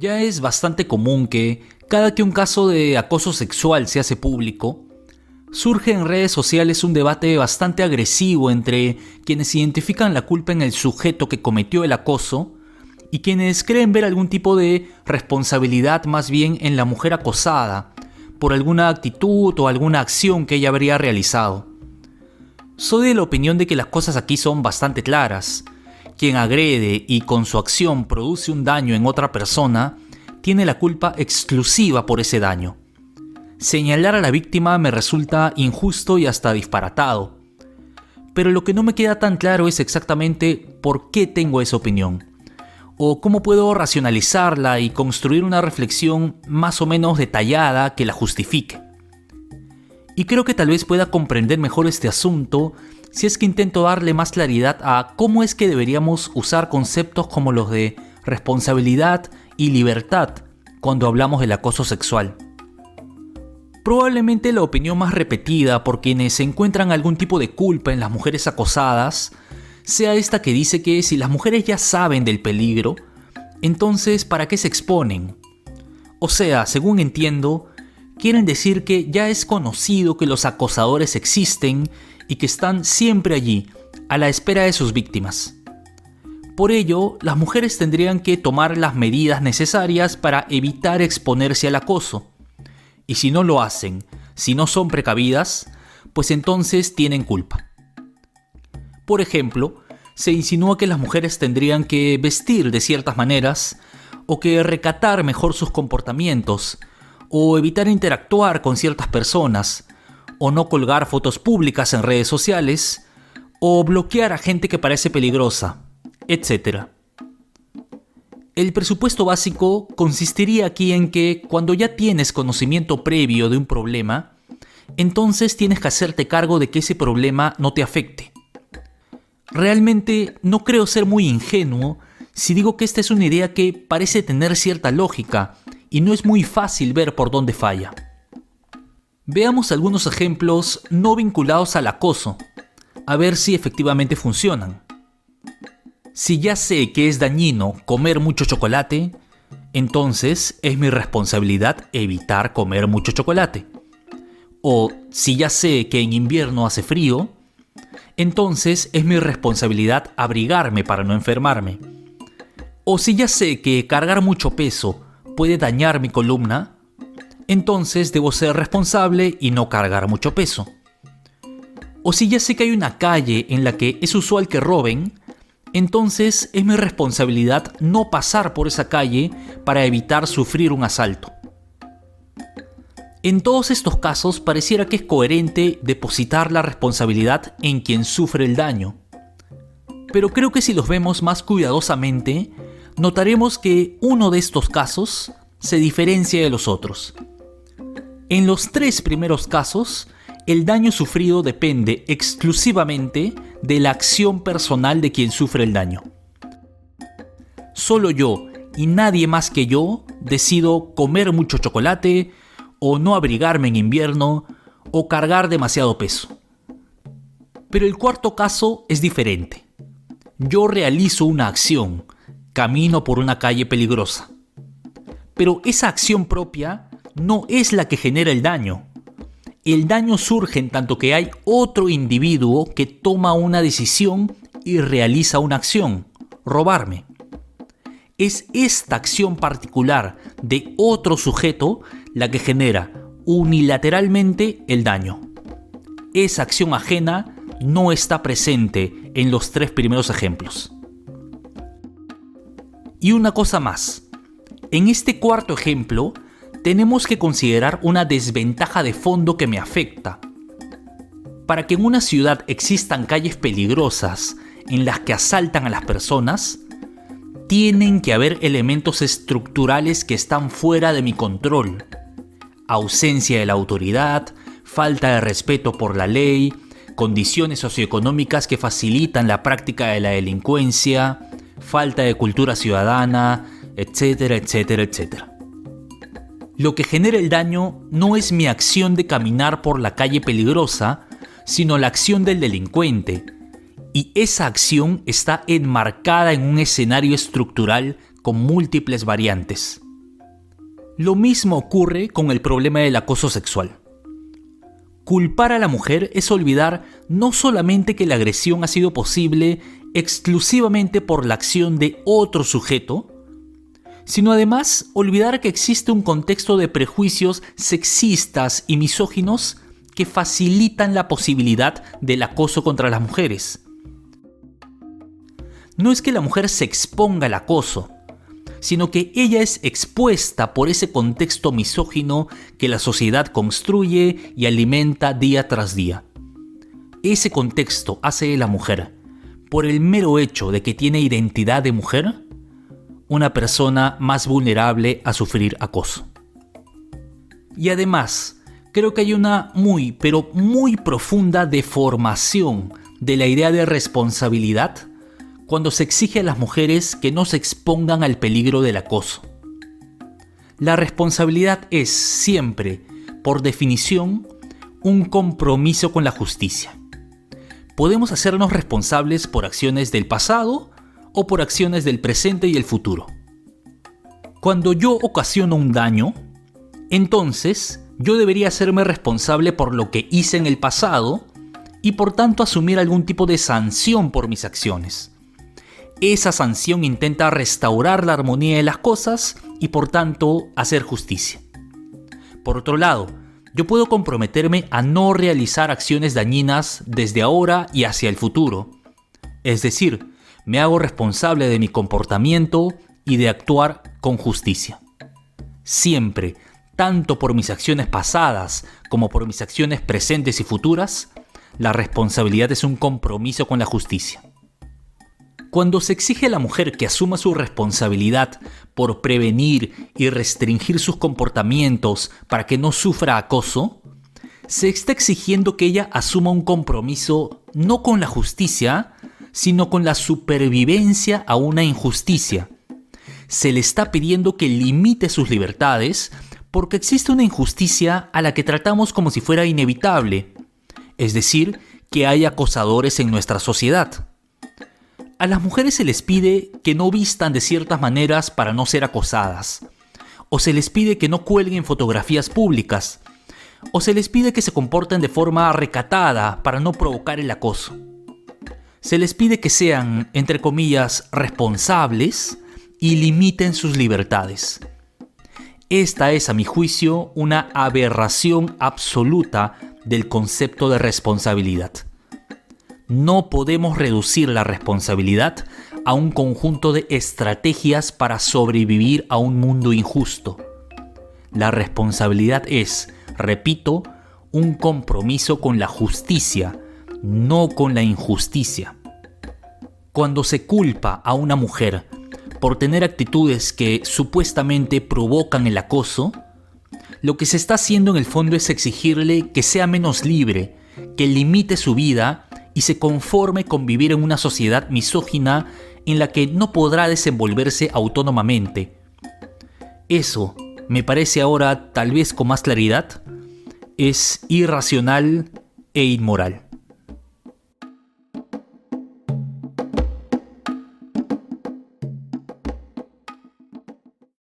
Ya es bastante común que, cada que un caso de acoso sexual se hace público, surge en redes sociales un debate bastante agresivo entre quienes identifican la culpa en el sujeto que cometió el acoso y quienes creen ver algún tipo de responsabilidad más bien en la mujer acosada por alguna actitud o alguna acción que ella habría realizado. Soy de la opinión de que las cosas aquí son bastante claras. Quien agrede y con su acción produce un daño en otra persona tiene la culpa exclusiva por ese daño. Señalar a la víctima me resulta injusto y hasta disparatado. Pero lo que no me queda tan claro es exactamente por qué tengo esa opinión, o cómo puedo racionalizarla y construir una reflexión más o menos detallada que la justifique. Y creo que tal vez pueda comprender mejor este asunto si es que intento darle más claridad a cómo es que deberíamos usar conceptos como los de responsabilidad y libertad cuando hablamos del acoso sexual. Probablemente la opinión más repetida por quienes encuentran algún tipo de culpa en las mujeres acosadas sea esta que dice que si las mujeres ya saben del peligro, entonces ¿para qué se exponen? O sea, según entiendo, quieren decir que ya es conocido que los acosadores existen y que están siempre allí, a la espera de sus víctimas. Por ello, las mujeres tendrían que tomar las medidas necesarias para evitar exponerse al acoso. Y si no lo hacen, si no son precavidas, pues entonces tienen culpa. Por ejemplo, se insinúa que las mujeres tendrían que vestir de ciertas maneras, o que recatar mejor sus comportamientos, o evitar interactuar con ciertas personas, o no colgar fotos públicas en redes sociales, o bloquear a gente que parece peligrosa, etc. El presupuesto básico consistiría aquí en que cuando ya tienes conocimiento previo de un problema, entonces tienes que hacerte cargo de que ese problema no te afecte. Realmente no creo ser muy ingenuo si digo que esta es una idea que parece tener cierta lógica y no es muy fácil ver por dónde falla. Veamos algunos ejemplos no vinculados al acoso, a ver si efectivamente funcionan. Si ya sé que es dañino comer mucho chocolate, entonces es mi responsabilidad evitar comer mucho chocolate. O si ya sé que en invierno hace frío, entonces es mi responsabilidad abrigarme para no enfermarme. O si ya sé que cargar mucho peso puede dañar mi columna, entonces debo ser responsable y no cargar mucho peso. O si ya sé que hay una calle en la que es usual que roben, entonces es mi responsabilidad no pasar por esa calle para evitar sufrir un asalto. En todos estos casos pareciera que es coherente depositar la responsabilidad en quien sufre el daño. Pero creo que si los vemos más cuidadosamente, notaremos que uno de estos casos se diferencia de los otros. En los tres primeros casos, el daño sufrido depende exclusivamente de la acción personal de quien sufre el daño. Solo yo y nadie más que yo decido comer mucho chocolate, o no abrigarme en invierno, o cargar demasiado peso. Pero el cuarto caso es diferente. Yo realizo una acción, camino por una calle peligrosa. Pero esa acción propia no es la que genera el daño. El daño surge en tanto que hay otro individuo que toma una decisión y realiza una acción, robarme. Es esta acción particular de otro sujeto la que genera unilateralmente el daño. Esa acción ajena no está presente en los tres primeros ejemplos. Y una cosa más. En este cuarto ejemplo, tenemos que considerar una desventaja de fondo que me afecta. Para que en una ciudad existan calles peligrosas en las que asaltan a las personas, tienen que haber elementos estructurales que están fuera de mi control. Ausencia de la autoridad, falta de respeto por la ley, condiciones socioeconómicas que facilitan la práctica de la delincuencia, falta de cultura ciudadana, etcétera, etcétera, etcétera. Lo que genera el daño no es mi acción de caminar por la calle peligrosa, sino la acción del delincuente. Y esa acción está enmarcada en un escenario estructural con múltiples variantes. Lo mismo ocurre con el problema del acoso sexual. Culpar a la mujer es olvidar no solamente que la agresión ha sido posible exclusivamente por la acción de otro sujeto, sino además olvidar que existe un contexto de prejuicios sexistas y misóginos que facilitan la posibilidad del acoso contra las mujeres. No es que la mujer se exponga al acoso, sino que ella es expuesta por ese contexto misógino que la sociedad construye y alimenta día tras día. Ese contexto hace de la mujer, por el mero hecho de que tiene identidad de mujer, una persona más vulnerable a sufrir acoso. Y además, creo que hay una muy, pero muy profunda deformación de la idea de responsabilidad cuando se exige a las mujeres que no se expongan al peligro del acoso. La responsabilidad es siempre, por definición, un compromiso con la justicia. Podemos hacernos responsables por acciones del pasado o por acciones del presente y el futuro. Cuando yo ocasiono un daño, entonces yo debería hacerme responsable por lo que hice en el pasado y por tanto asumir algún tipo de sanción por mis acciones. Esa sanción intenta restaurar la armonía de las cosas y por tanto hacer justicia. Por otro lado, yo puedo comprometerme a no realizar acciones dañinas desde ahora y hacia el futuro. Es decir, me hago responsable de mi comportamiento y de actuar con justicia. Siempre, tanto por mis acciones pasadas como por mis acciones presentes y futuras, la responsabilidad es un compromiso con la justicia. Cuando se exige a la mujer que asuma su responsabilidad por prevenir y restringir sus comportamientos para que no sufra acoso, se está exigiendo que ella asuma un compromiso no con la justicia, sino con la supervivencia a una injusticia. Se le está pidiendo que limite sus libertades porque existe una injusticia a la que tratamos como si fuera inevitable, es decir, que hay acosadores en nuestra sociedad. A las mujeres se les pide que no vistan de ciertas maneras para no ser acosadas, o se les pide que no cuelguen fotografías públicas, o se les pide que se comporten de forma recatada para no provocar el acoso. Se les pide que sean, entre comillas, responsables y limiten sus libertades. Esta es, a mi juicio, una aberración absoluta del concepto de responsabilidad. No podemos reducir la responsabilidad a un conjunto de estrategias para sobrevivir a un mundo injusto. La responsabilidad es, repito, un compromiso con la justicia, no con la injusticia. Cuando se culpa a una mujer por tener actitudes que supuestamente provocan el acoso, lo que se está haciendo en el fondo es exigirle que sea menos libre, que limite su vida y se conforme con vivir en una sociedad misógina en la que no podrá desenvolverse autónomamente. Eso, me parece ahora tal vez con más claridad, es irracional e inmoral.